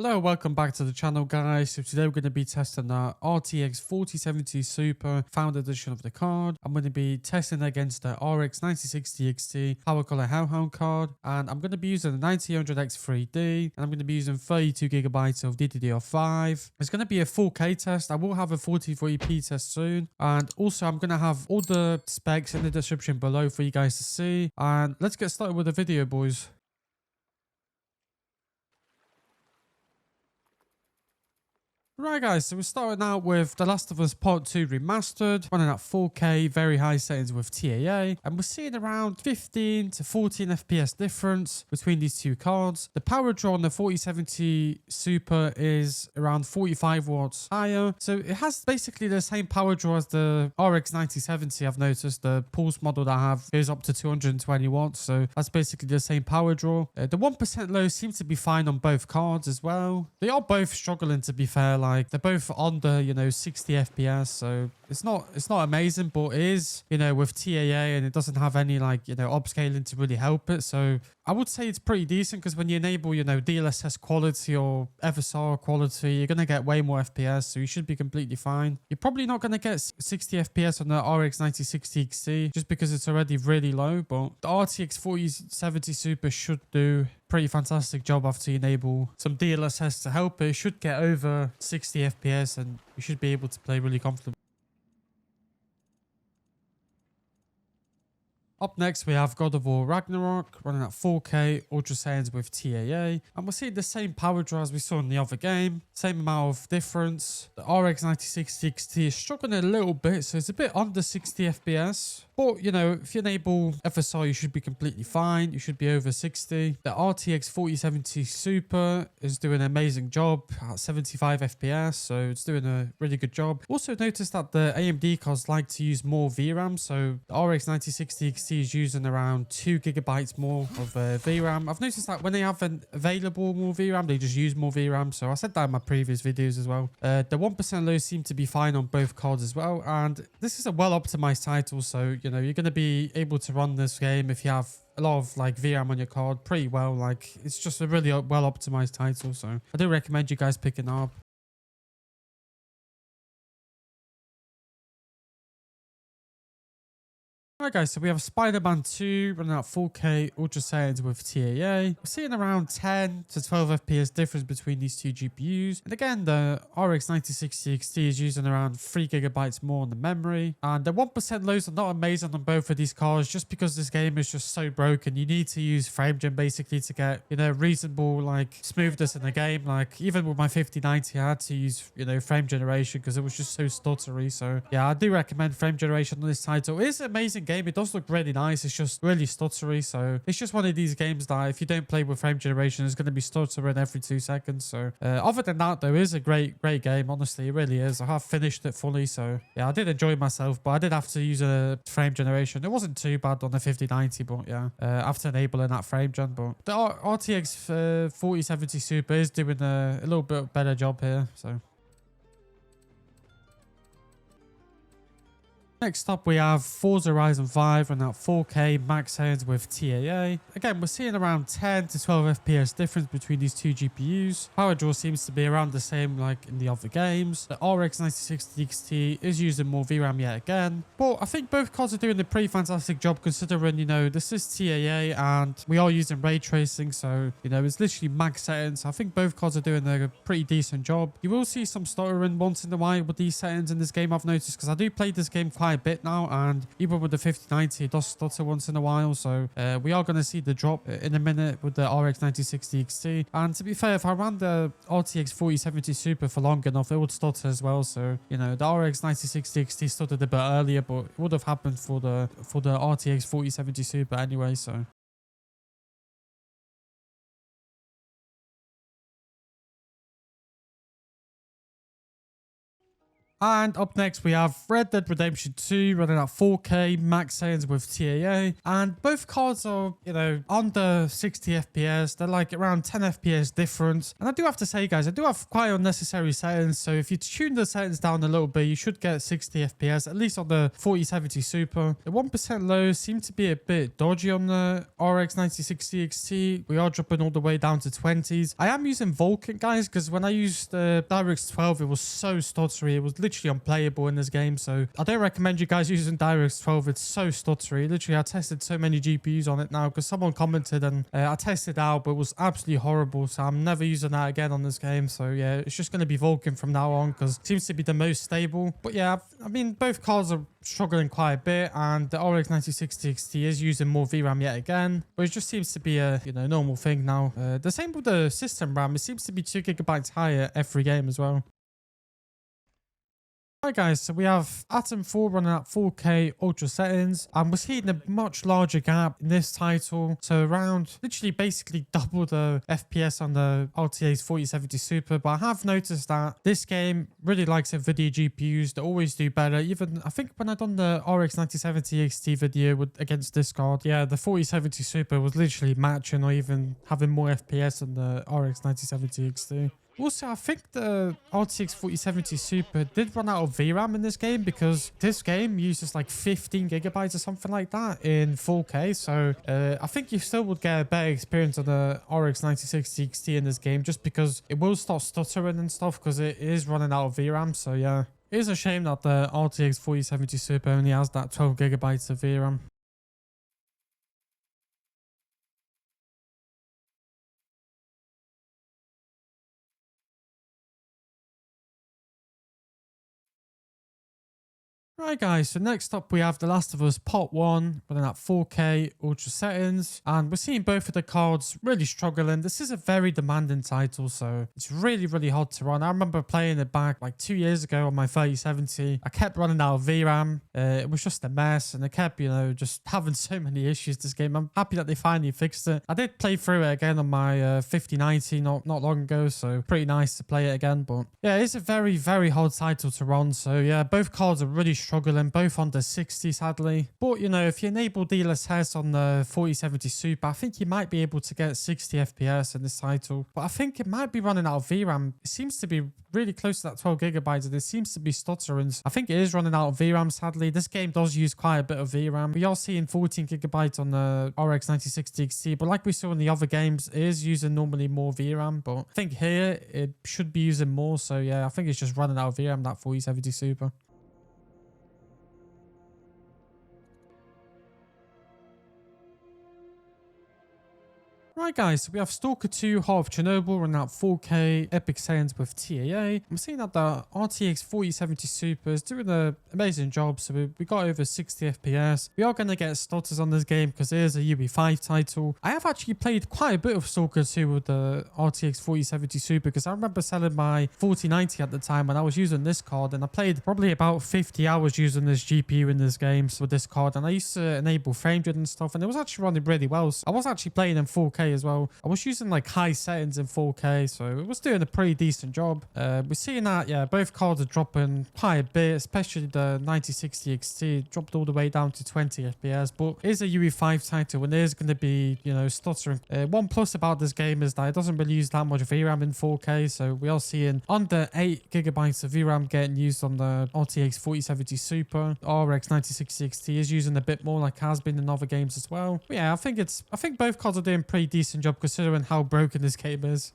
Hello, welcome back to the channel, guys. So today we're going to be testing the RTX 4070 Super Found Edition of the card. I'm going to be testing against the RX 9060 XT Power Color HellHound card, and I'm going to be using the 9000X3D, and I'm going to be using 32GB of DDR5. It's going to be a 4K test. I will have a 4040p test soon, and also I'm going to have all the specs in the description below for you guys to see. And let's get started with the video, boys. Right guys, so we're starting out with The Last of Us Part 2 Remastered, running at 4K, very high settings with TAA, and we're seeing around 15 to 14 FPS difference between these two cards. The power draw on the 4070 Super is around 45 watts higher, so it has basically the same power draw as the RX 9070. I've noticed the Pulse model that I have goes up to 220 watts, so that's basically the same power draw. The 1% low seems to be fine on both cards as well. They are both struggling, to be fair. Like, they're both under, 60 FPS, so it's not amazing, but it is, with TAA, and it doesn't have any upscaling to really help it. So I would say it's pretty decent, because when you enable, DLSS quality or FSR quality, you're gonna get way more FPS, so you should be completely fine. You're probably not gonna get 60 FPS on the RX 9060 XT just because it's already really low, but the RTX 4070 Super should do pretty fantastic job after you enable some DLSS to help it. It should get over 60 FPS and you should be able to play really comfortably. Up next, we have God of War Ragnarok, running at 4K, ultra settings with TAA, and we're seeing the same power draw as we saw in the other game, same amount of difference. The RX 9060 XT is struggling a little bit, so it's a bit under 60 FPS. But, if you enable FSR, you should be completely fine. You should be over 60. The RTX 4070 Super is doing an amazing job at 75 FPS, so it's doing a really good job. Also noticed that the AMD cards like to use more VRAM, so the RX 9060 XT is using around 2 gigabytes more of VRAM. I've noticed that when they have an available more VRAM, they just use more VRAM, so I said that in my previous videos as well. The 1% low seem to be fine on both cards as well, and this is a well-optimized title, so, you're going to be able to run this game if you have a lot of VRAM on your card pretty well. It's just a really well optimized title, so I do recommend you guys picking it up. Alright guys, so we have Spider-Man 2 running at 4K ultra settings with TAA. We're seeing around 10 to 12 FPS difference between these two GPUs. And again, the RX 9060 XT is using around 3 gigabytes more on the memory. And the 1% lows are not amazing on both of these cards just because this game is just so broken. You need to use FrameGen basically to get, reasonable smoothness in the game. Even with my 5090, I had to use, frame generation because it was just so stuttery. So yeah, I do recommend frame generation on this title. It is an amazing game. It does look really nice. It's just really stuttery, so it's just one of these games that if you don't play with frame generation, it's going to be stuttering every 2 seconds. So other than that, though, it is a great game. Honestly, it really is. I have finished it fully, so yeah, I did enjoy myself, but I did have to use a frame generation. It wasn't too bad on the 5090, but yeah, after enabling that frame gen. But the RTX 4070 Super is doing a little bit better job here, so. Next up, we have FORZA Ryzen 5 running at 4K max settings with TAA. Again, we're seeing around 10 to 12 FPS difference between these two GPUs. Power draw seems to be around the same like in the other games. The RX 9060 XT is using more VRAM yet again. But I think both cards are doing a pretty fantastic job considering, this is TAA and we are using ray tracing. So, it's literally max settings. I think both cards are doing a pretty decent job. You will see some stuttering once in a while with these settings in this game, I've noticed, because I do play this game quite a bit now, and even with the 5090 it does stutter once in a while, so we are going to see the drop in a minute with the RX 9060 XT. And to be fair, if I ran the RTX 4070 Super for long enough, it would stutter as well. So the RX 9060 XT stuttered a bit earlier, but it would have happened for the RTX 4070 Super anyway, so. And up next, we have Red Dead Redemption 2 running at 4K max settings with TAA. And both cards are, you know, under 60 FPS. They're like around 10 FPS difference. And I do have to say, guys, I do have quite unnecessary settings. So if you tune the settings down a little bit, you should get 60 FPS, at least on the 4070 Super. The 1% low seem to be a bit dodgy on the RX 9060 XT. We are dropping all the way down to 20s. I am using Vulkan, guys, because when I used the DirectX 12, it was so stuttery. It was literally unplayable in this game. So I don't recommend you guys using DirectX 12. It's so stuttery. Literally, I tested so many GPUs on it now because someone commented and I tested out, but it was absolutely horrible. So I'm never using that again on this game. So yeah, it's just going to be Vulkan from now on because it seems to be the most stable. But yeah, I mean, both cards are struggling quite a bit, and the RX 9060 XT is using more VRAM yet again, but it just seems to be a, you know, normal thing now. The same with the system RAM. It seems to be 2 GB higher every game as well. Hi guys, so we have ATOMFALL running at 4K ultra settings, and we're seeing a much larger gap in this title. So around literally basically double the FPS on the RTX 4070 Super. But I have noticed that this game really likes NVIDIA GPUs. They always do better. Even I think when I done the RX 9070 XT video against this card, yeah, the 4070 Super was literally matching or even having more FPS than the RX 9070 XT. Also, I think the RTX 4070 Super did run out of VRAM in this game because this game uses like 15 gigabytes or something like that in 4K. So I think you still would get a better experience on the RX 9060 XT in this game just because it will start stuttering and stuff because it is running out of VRAM. So yeah, it is a shame that the RTX 4070 Super only has that 12 gigabytes of VRAM. Right guys, so next up we have The Last of Us Part 1 running at 4K ultra settings, and we're seeing both of the cards really struggling. This is a very demanding title, so it's really hard to run. I remember playing it back like 2 years ago on my 3070. I kept running out of VRAM. It was just a mess, and I kept, you know, just having so many issues this game. I'm happy that they finally fixed it. I did play through it again on my 5090 not long ago, so pretty nice to play it again. But yeah, it's a very hard title to run. So yeah, both cards are really struggling, both on the 60 sadly. But you know, if you enable DLSS on the 4070 Super, I think you might be able to get 60 FPS in this title. But I think it might be running out of VRAM. It seems to be really close to that 12 gigabytes and it seems to be stuttering. I think it is running out of VRAM sadly. This game does use quite a bit of VRAM. We are seeing 14 gigabytes on the RX 9060 XT, but like we saw in the other games, it is using normally more VRAM. But I think here it should be using more. So yeah, I think it's just running out of VRAM, that 4070 Super. Right guys, so we have Stalker 2 Heart of Chernobyl running out 4K epic settings with TAA. I'm seeing that the RTX 4070 Super is doing an amazing job. So we got over 60 FPS. We are going to get stutters on this game because it is a UE5 title. I have actually played quite a bit of Stalker 2 with the RTX 4070 Super because I remember selling my 4090 at the time when I was using this card, and I played probably about 50 hours using this GPU in this game with this card, and I used to enable frame rate and stuff, and it was actually running really well. So I was actually playing in 4K as well. I was using like high settings in 4K, so it was doing a pretty decent job. We're seeing that, yeah, both cards are dropping quite a bit, especially the 9060 XT dropped all the way down to 20 FPS, but it is a UE5 title and it is going to be, you know, stuttering. One plus about this game is that it doesn't really use that much VRAM in 4K, so we are seeing under 8 gigabytes of VRAM getting used on the RTX 4070 Super. RX 9060 XT is using a bit more, like it has been in other games as well. But yeah, I think both cards are doing a pretty decent job considering how broken this game is.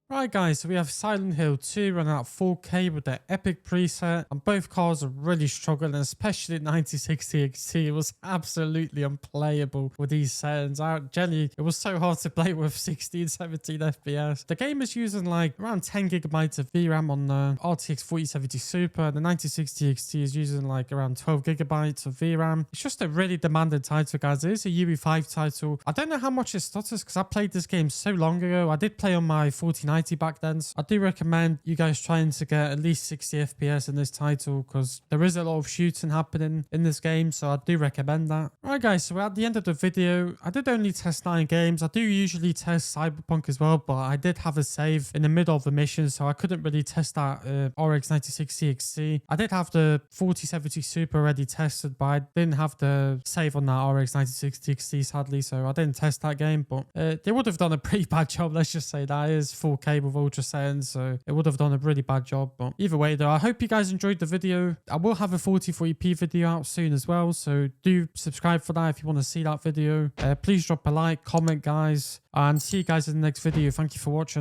Right guys, so we have Silent Hill 2 running at 4K with the epic preset, and both cards are really struggling, especially 9060 XT. It was absolutely unplayable with these settings. Generally, it was so hard to play with 16, 17 FPS. The game is using like around 10 gigabytes of VRAM on the RTX 4070 Super. The 9060 XT is using like around 12 gigabytes of VRAM. It's just a really demanding title, guys. It is a UE5 title. I don't know how much it stutters because I played this game so long ago. I did play on my 4090 almighty back then. So I do recommend you guys trying to get at least 60 FPS in this title because there is a lot of shooting happening in this game. So I do recommend that. Alright guys, so we're at the end of the video. I did only test 9 games. I do usually test Cyberpunk as well, but I did have a save in the middle of the mission, so I couldn't really test that RX 96 CXC. I did have the 4070 Super already tested, but I didn't have the save on that RX 96 CXC sadly, so I didn't test that game. But they would have done a pretty bad job, let's just say that. It is 4K with ultra settings, so it would have done a really bad job. But either way though, I hope you guys enjoyed the video. I will have a 4040p video out soon as well, so do subscribe for that if you want to see that video. Please drop a like, comment guys, and see you guys in the next video. Thank you for watching.